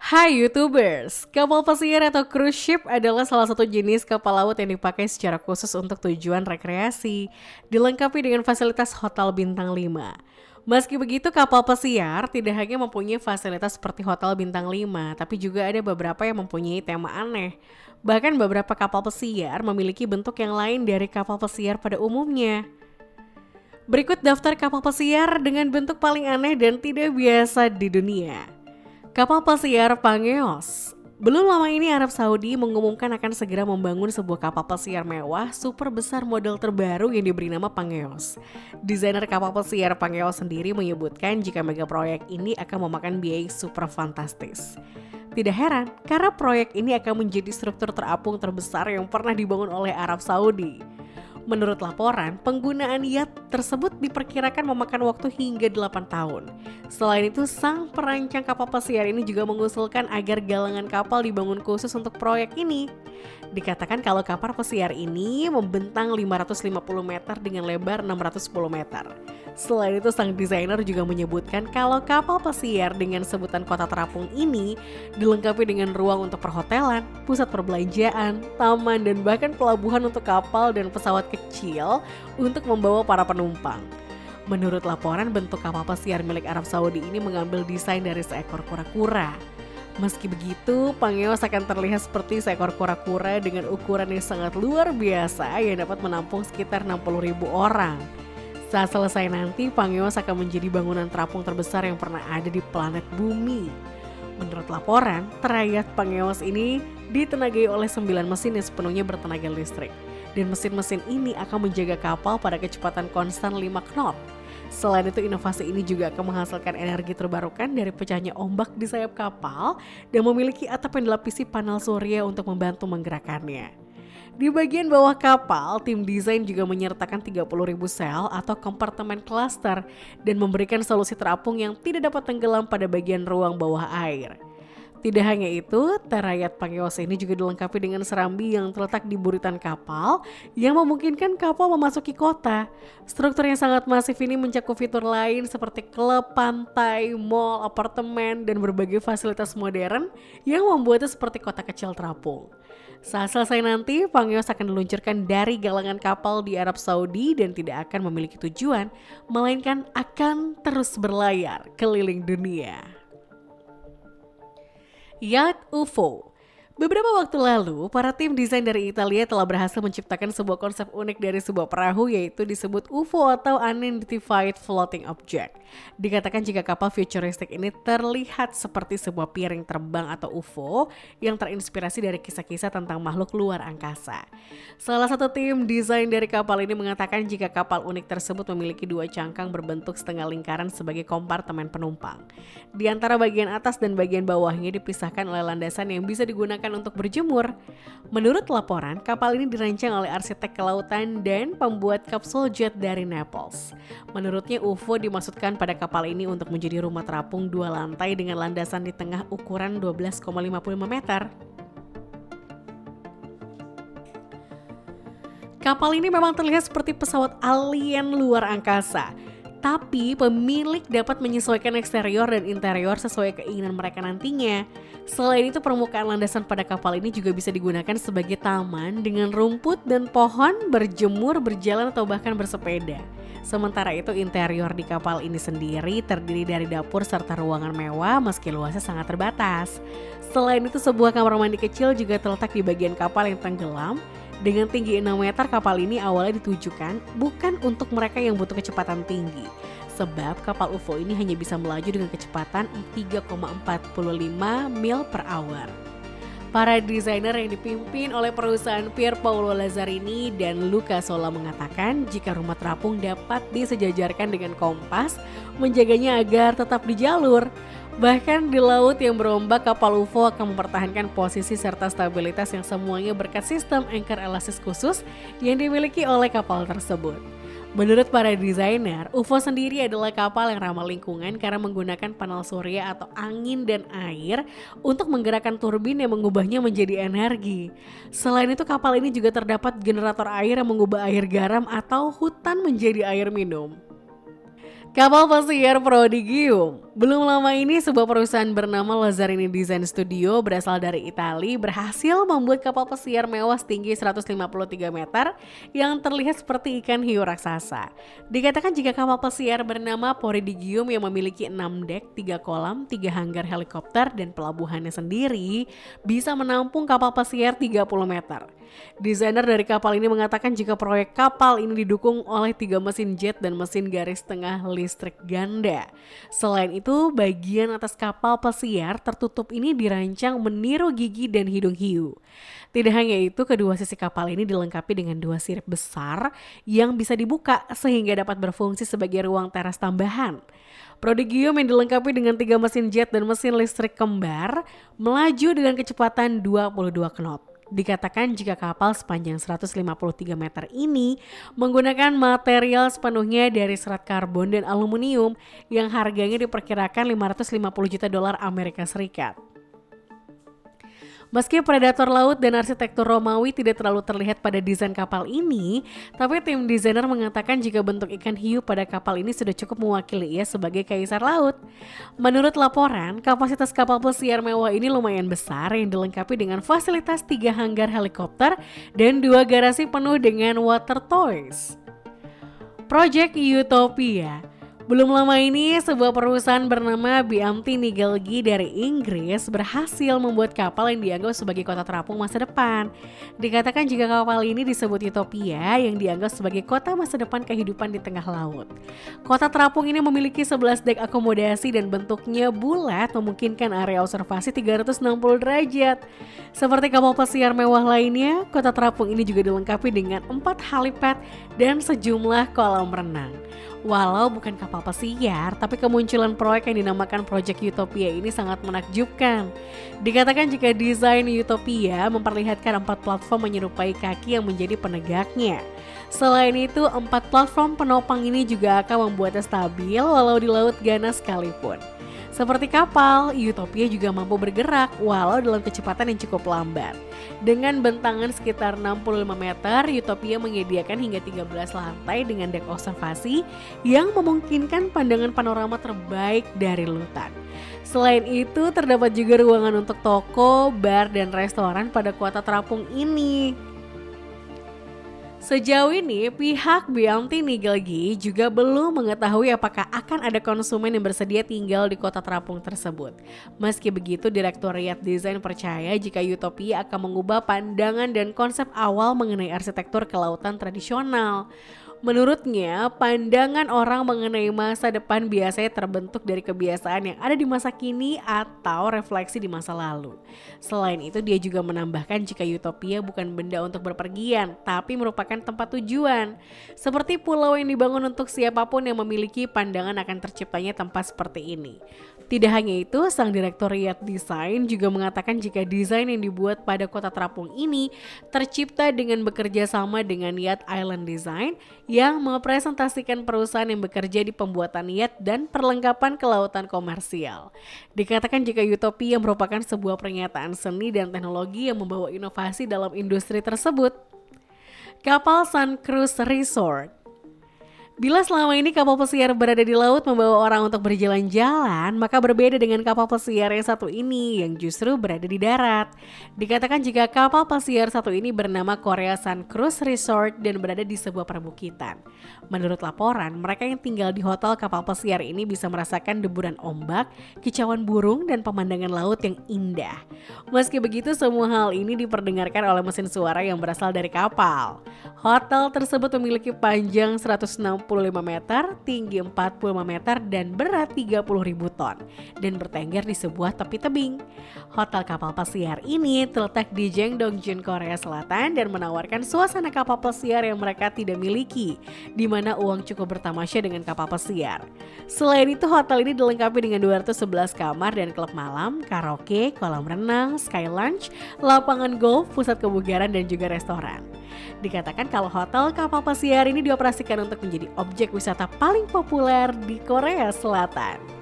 Hai YouTubers, kapal pesiar atau cruise ship adalah salah satu jenis kapal laut yang dipakai secara khusus untuk tujuan rekreasi, dilengkapi dengan fasilitas hotel bintang 5. Meski begitu, kapal pesiar tidak hanya mempunyai fasilitas seperti hotel bintang 5, tapi juga ada beberapa yang mempunyai tema aneh. Bahkan beberapa kapal pesiar memiliki bentuk yang lain dari kapal pesiar pada umumnya. Berikut daftar kapal pesiar dengan bentuk paling aneh dan tidak biasa di dunia. Kapal pesiar Pangeos. Belum lama ini Arab Saudi mengumumkan akan segera membangun sebuah kapal pesiar mewah super besar model terbaru yang diberi nama Pangeos. Desainer kapal pesiar Pangeos sendiri menyebutkan jika mega proyek ini akan memakan biaya super fantastis. Tidak heran, karena proyek ini akan menjadi struktur terapung terbesar yang pernah dibangun oleh Arab Saudi. Menurut laporan, penggunaan yacht tersebut diperkirakan memakan waktu hingga 8 tahun. Selain itu, sang perancang kapal pesiar ini juga mengusulkan agar galangan kapal dibangun khusus untuk proyek ini. Dikatakan kalau kapal pesiar ini membentang 550 meter dengan lebar 610 meter. Selain itu, sang desainer juga menyebutkan kalau kapal pesiar dengan sebutan kota terapung ini dilengkapi dengan ruang untuk perhotelan, pusat perbelanjaan, taman, dan bahkan pelabuhan untuk kapal dan pesawat kecil untuk membawa para penumpang. Menurut laporan, bentuk kapal pesiar milik Arab Saudi ini mengambil desain dari seekor kura-kura. Meski begitu, Pangeos akan terlihat seperti seekor kura-kura dengan ukuran yang sangat luar biasa yang dapat menampung sekitar 60.000 orang. Saat selesai nanti, Pangeos akan menjadi bangunan terapung terbesar yang pernah ada di planet Bumi. Menurut laporan, trayek Pangeos ini ditenagai oleh 9 mesin yang sepenuhnya bertenaga listrik. Dan mesin-mesin ini akan menjaga kapal pada kecepatan konstan 5 knot. Selain itu, inovasi ini juga akan menghasilkan energi terbarukan dari pecahnya ombak di sayap kapal dan memiliki atap yang dilapisi panel surya untuk membantu menggerakkannya. Di bagian bawah kapal, tim desain juga menyertakan 30.000 sel atau kompartemen cluster dan memberikan solusi terapung yang tidak dapat tenggelam pada bagian ruang bawah air. Tidak hanya itu, trayek Pangeos ini juga dilengkapi dengan serambi yang terletak di buritan kapal yang memungkinkan kapal memasuki kota. Struktur yang sangat masif ini mencakup fitur lain seperti klub, pantai, mall, apartemen, dan berbagai fasilitas modern yang membuatnya seperti kota kecil terapung. Saat selesai nanti, Pangeos akan diluncurkan dari galangan kapal di Arab Saudi dan tidak akan memiliki tujuan, melainkan akan terus berlayar keliling dunia. Yacht UFO. Beberapa waktu lalu, para tim desain dari Italia telah berhasil menciptakan sebuah konsep unik dari sebuah perahu, yaitu disebut UFO atau Unidentified Floating Object. Dikatakan jika kapal futuristik ini terlihat seperti sebuah piring terbang atau UFO yang terinspirasi dari kisah-kisah tentang makhluk luar angkasa. Salah satu tim desain dari kapal ini mengatakan jika kapal unik tersebut memiliki 2 cangkang berbentuk setengah lingkaran sebagai kompartemen penumpang. Di antara bagian atas dan bagian bawahnya dipisahkan oleh landasan yang bisa digunakan untuk berjemur. Menurut laporan, kapal ini dirancang oleh arsitek kelautan dan pembuat kapsul jet dari Naples. Menurutnya, UFO dimaksudkan pada kapal ini untuk menjadi rumah terapung 2 lantai dengan landasan di tengah ukuran 12,55 meter. Kapal ini memang terlihat seperti pesawat alien luar angkasa. Tapi pemilik dapat menyesuaikan eksterior dan interior sesuai keinginan mereka nantinya. Selain itu, permukaan landasan pada kapal ini juga bisa digunakan sebagai taman dengan rumput dan pohon, berjemur, berjalan, atau bahkan bersepeda. Sementara itu, interior di kapal ini sendiri terdiri dari dapur serta ruangan mewah meski luasnya sangat terbatas. Selain itu, sebuah kamar mandi kecil juga terletak di bagian kapal yang tenggelam. Dengan tinggi 6 meter, kapal ini awalnya ditujukan bukan untuk mereka yang butuh kecepatan tinggi. Sebab kapal UFO ini hanya bisa melaju dengan kecepatan 3,45 mil per hour. Para desainer yang dipimpin oleh perusahaan Pier Paolo Lazzarini dan Luca Sola mengatakan jika rumah terapung dapat disejajarkan dengan kompas, menjaganya agar tetap di jalur. Bahkan di laut yang berombak, kapal UFO akan mempertahankan posisi serta stabilitas yang semuanya berkat sistem anchor elastis khusus yang dimiliki oleh kapal tersebut. Menurut para desainer, UFO sendiri adalah kapal yang ramah lingkungan karena menggunakan panel surya atau angin dan air untuk menggerakkan turbin yang mengubahnya menjadi energi. Selain itu, kapal ini juga terdapat generator air yang mengubah air garam atau hutan menjadi air minum. Kapal pesiar Prodigium. Belum lama ini sebuah perusahaan bernama Lazzarini Design Studio berasal dari Italia berhasil membuat kapal pesiar mewah setinggi 153 meter yang terlihat seperti ikan hiu raksasa. Dikatakan jika kapal pesiar bernama Porridigium yang memiliki 6 dek, 3 kolam, 3 hanggar helikopter dan pelabuhannya sendiri bisa menampung kapal pesiar 30 meter. Desainer dari kapal ini mengatakan jika proyek kapal ini didukung oleh 3 mesin jet dan mesin garis tengah listrik ganda. Selain itu, bagian atas kapal pesiar tertutup ini dirancang meniru gigi dan hidung hiu. Tidak hanya itu, kedua sisi kapal ini dilengkapi dengan 2 sirip besar yang bisa dibuka sehingga dapat berfungsi sebagai ruang teras tambahan. Prodigium yang dilengkapi dengan 3 mesin jet dan mesin listrik kembar melaju dengan kecepatan 22 knot. Dikatakan jika kapal sepanjang 153 meter ini menggunakan material sepenuhnya dari serat karbon dan aluminium yang harganya diperkirakan 550 juta dolar Amerika Serikat. Meski predator laut dan arsitektur Romawi tidak terlalu terlihat pada desain kapal ini, tapi tim desainer mengatakan jika bentuk ikan hiu pada kapal ini sudah cukup mewakili ia sebagai kaisar laut. Menurut laporan, kapasitas kapal pesiar mewah ini lumayan besar yang dilengkapi dengan fasilitas 3 hanggar helikopter dan 2 garasi penuh dengan water toys. Project Utopia. Belum lama ini, sebuah perusahaan bernama BMT Nigelgi dari Inggris berhasil membuat kapal yang dianggap sebagai kota terapung masa depan. Dikatakan jika kapal ini disebut Utopia yang dianggap sebagai kota masa depan kehidupan di tengah laut. Kota terapung ini memiliki 11 dek akomodasi dan bentuknya bulat memungkinkan area observasi 360 derajat. Seperti kapal pesiar mewah lainnya, kota terapung ini juga dilengkapi dengan 4 helipad dan sejumlah kolam renang. Walau bukan kapal pesiar, tapi kemunculan proyek yang dinamakan Project Utopia ini sangat menakjubkan. Dikatakan jika desain Utopia memperlihatkan 4 platform menyerupai kaki yang menjadi penegaknya. Selain itu, 4 platform penopang ini juga akan membuatnya stabil walau di laut ganas sekalipun. Seperti kapal, Utopia juga mampu bergerak walau dalam kecepatan yang cukup lambat. Dengan bentangan sekitar 65 meter, Utopia menyediakan hingga 13 lantai dengan dek observasi yang memungkinkan pandangan panorama terbaik dari lautan. Selain itu, terdapat juga ruangan untuk toko, bar, dan restoran pada kota terapung ini. Sejauh ini, pihak BMT Nigelgi juga belum mengetahui apakah akan ada konsumen yang bersedia tinggal di kota terapung tersebut. Meski begitu, Direktoriat Desain percaya jika Utopia akan mengubah pandangan dan konsep awal mengenai arsitektur kelautan tradisional. Menurutnya, pandangan orang mengenai masa depan biasanya terbentuk dari kebiasaan yang ada di masa kini atau refleksi di masa lalu. Selain itu, dia juga menambahkan jika Utopia bukan benda untuk berpergian, tapi merupakan tempat tujuan. Seperti pulau yang dibangun untuk siapapun yang memiliki pandangan akan terciptanya tempat seperti ini. Tidak hanya itu, sang Direktoriat Desain juga mengatakan jika desain yang dibuat pada kota terapung ini tercipta dengan bekerja sama dengan Yacht Island Design yang mempresentasikan perusahaan yang bekerja di pembuatan yacht dan perlengkapan kelautan komersial. Dikatakan jika Utopia merupakan sebuah pernyataan seni dan teknologi yang membawa inovasi dalam industri tersebut. Kapal Sun Cruise Resort. Bila selama ini kapal pesiar berada di laut membawa orang untuk berjalan-jalan, maka berbeda dengan kapal pesiar yang satu ini yang justru berada di darat. Dikatakan jika kapal pesiar satu ini bernama Korea Sun Cruise Resort dan berada di sebuah perbukitan. Menurut laporan, mereka yang tinggal di hotel kapal pesiar ini bisa merasakan deburan ombak, kicauan burung, dan pemandangan laut yang indah. Meski begitu, semua hal ini diperdengarkan oleh mesin suara yang berasal dari kapal. Hotel tersebut memiliki panjang 165 meter, tinggi 45 meter, dan berat 30.000 ton dan bertengger di sebuah tepi tebing. Hotel kapal pesiar ini terletak di Jeongdongjun, Korea Selatan dan menawarkan suasana kapal pesiar yang mereka tidak miliki, di mana uang cukup bertamasya dengan kapal pesiar. Selain itu, hotel ini dilengkapi dengan 211 kamar dan klub malam, karaoke, kolam renang, sky lounge, lapangan golf, pusat kebugaran, dan juga restoran. Dikatakan kalau hotel kapal pesiar ini dioperasikan untuk menjadi objek wisata paling populer di Korea Selatan.